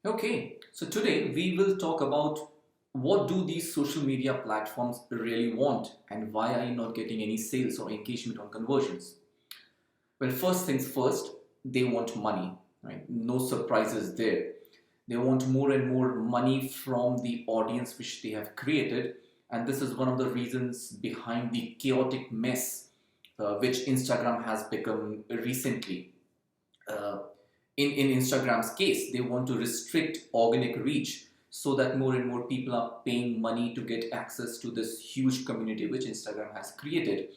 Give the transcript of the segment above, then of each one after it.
Okay, so today we will talk about what do these social media platforms really want and why are you not getting any sales or engagement on conversions? Well, first things first, they want money, right? No surprises there. They want more and more money from the audience which they have created, and this is one of the reasons behind the chaotic mess which Instagram has become recently. Uh, in Instagram's case, they want to restrict organic reach so that more and more people are paying money to get access to this huge community which Instagram has created.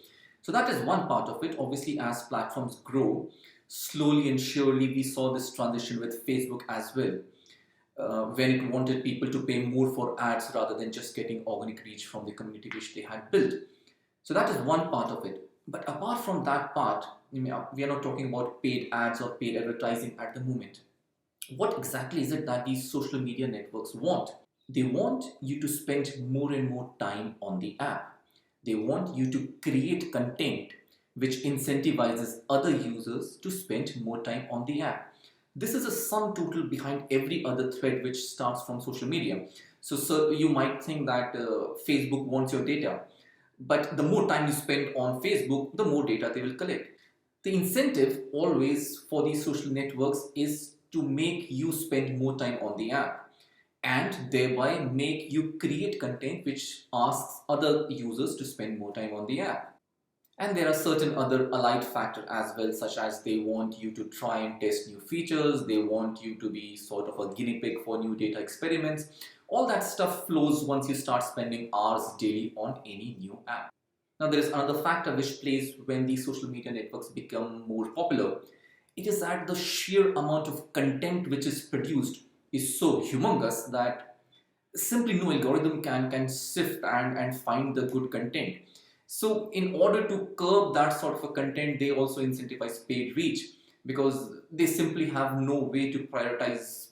So that is one part of it. Obviously, as platforms grow, slowly and surely, we saw this transition with Facebook as well, when it wanted people to pay more for ads rather than just getting organic reach from the community which they had built. So that is one part of it. But apart from that part, we are not talking about paid ads or paid advertising at the moment. What exactly is it that these social media networks want? They want you to spend more and more time on the app. They want you to create content which incentivizes other users to spend more time on the app. This is a sum total behind every other thread which starts from social media. So you might think that Facebook wants your data, but the more time you spend on Facebook, the more data they will collect. The incentive always for these social networks is to make you spend more time on the app and thereby make you create content which asks other users to spend more time on the app. And there are certain other allied factors as well, such as they want you to try and test new features, they want you to be sort of a guinea pig for new data experiments. All that stuff flows once you start spending hours daily on any new app. Now, there is another factor which plays when these social media networks become more popular. It is that the sheer amount of content which is produced is so humongous that simply no algorithm can sift and find the good content. So in order to curb that sort of a content, they also incentivize paid reach because they simply have no way to prioritize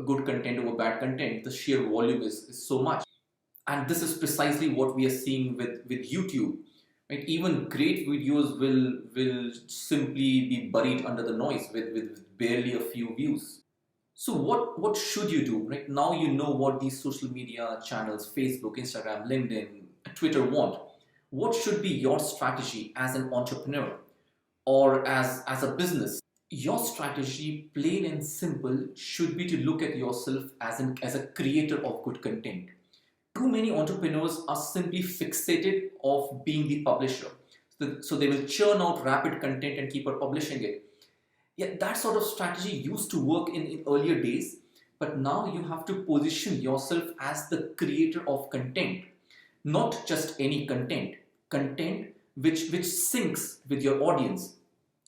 good content over bad content. The sheer volume is so much. And this is precisely what we are seeing with YouTube. Right? Even great videos will simply be buried under the noise with barely a few views. So what should you do? Right now you know what these social media channels, Facebook, Instagram, LinkedIn, Twitter want. What should be your strategy as an entrepreneur or as a business? Your strategy, plain and simple, should be to look at yourself as a creator of good content. Too many entrepreneurs are simply fixated of being the publisher. So they will churn out rapid content and keep on publishing it. Yeah, that sort of strategy used to work in earlier days, but now you have to position yourself as the creator of content, not just any content which syncs with your audience.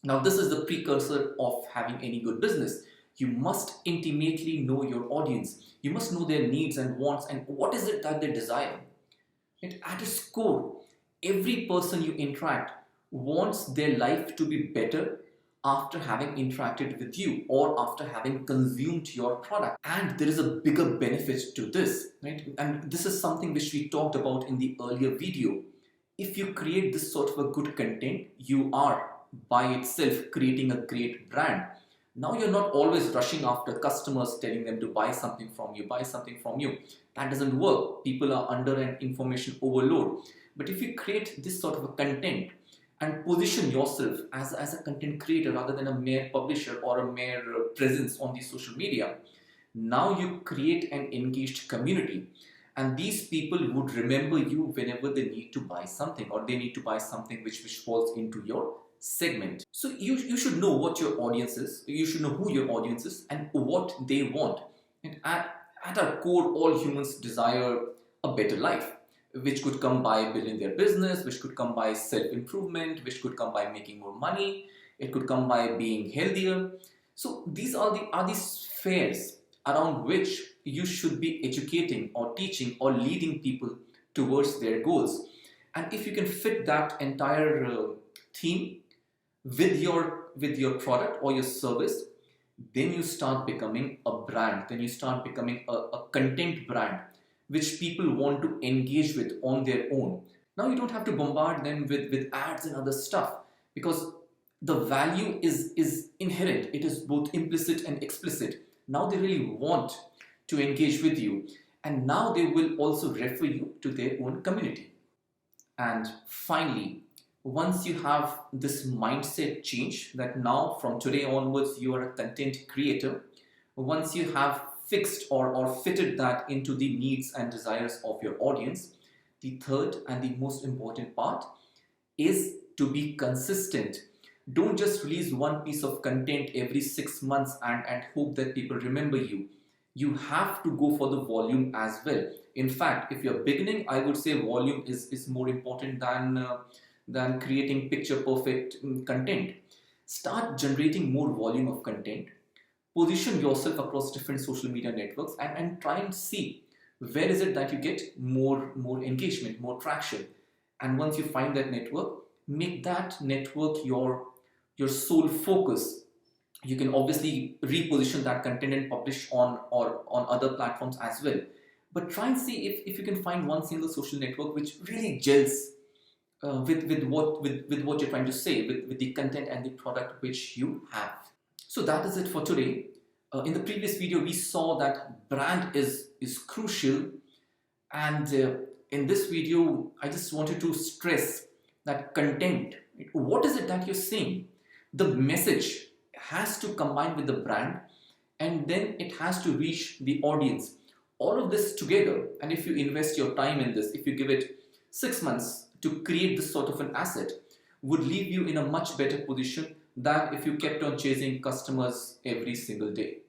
Now, this is the precursor of having any good business. You must intimately know your audience. You must know their needs and wants and what is it that they desire. And at its core, every person you interact wants their life to be better after having interacted with you or after having consumed your product. And there is a bigger benefit to this, right? And this is something which we talked about in the earlier video. If you create this sort of a good content, you are by itself creating a great brand. Now you're not always rushing after customers telling them to buy something from you, buy something from you. That doesn't work. People are under an information overload. But if you create this sort of a content and position yourself as a content creator rather than a mere publisher or a mere presence on the social media, now you create an engaged community. And these people would remember you whenever they need to buy something or they need to buy something which falls into your segment. So you should know what your audience is, you should know who your audience is and what they want. And at our core, all humans desire a better life, which could come by building their business, which could come by self-improvement, which could come by making more money, it could come by being healthier. So these are these spheres around which you should be educating or teaching or leading people towards their goals. And if you can fit that entire theme with your product or your service, then you start becoming a brand, then you start becoming a content brand which people want to engage with on their own. Now you don't have to bombard them with ads and other stuff because the value is inherent, it is both implicit and explicit. Now they really want to engage with you, and now they will also refer you to their own community. And finally, once you have this mindset change that now from today onwards you are a content creator, once you have fixed or fitted that into the needs and desires of your audience, the third and the most important part is to be consistent. Don't just release one piece of content every 6 months and hope that people remember you. You have to go for the volume as well. In fact, if you're beginning, I would say volume is more important than creating picture perfect content. Start generating more volume of content. Position yourself across different social media networks and try and see where is it that you get more engagement, more traction. And once you find that network, make that network your sole focus. You can obviously reposition that content and publish on other platforms as well. But try and see if you can find one single social network which really gels with what you're trying to say, with the content and the product which you have. So that is it for today. In the previous video, we saw that brand is crucial, and in this video, I just wanted to stress that content. What is it that you're saying? The message has to combine with the brand, and then it has to reach the audience. All of this together, and if you invest your time in this, if you give it 6 months to create this sort of an asset, would leave you in a much better position than if you kept on chasing customers every single day.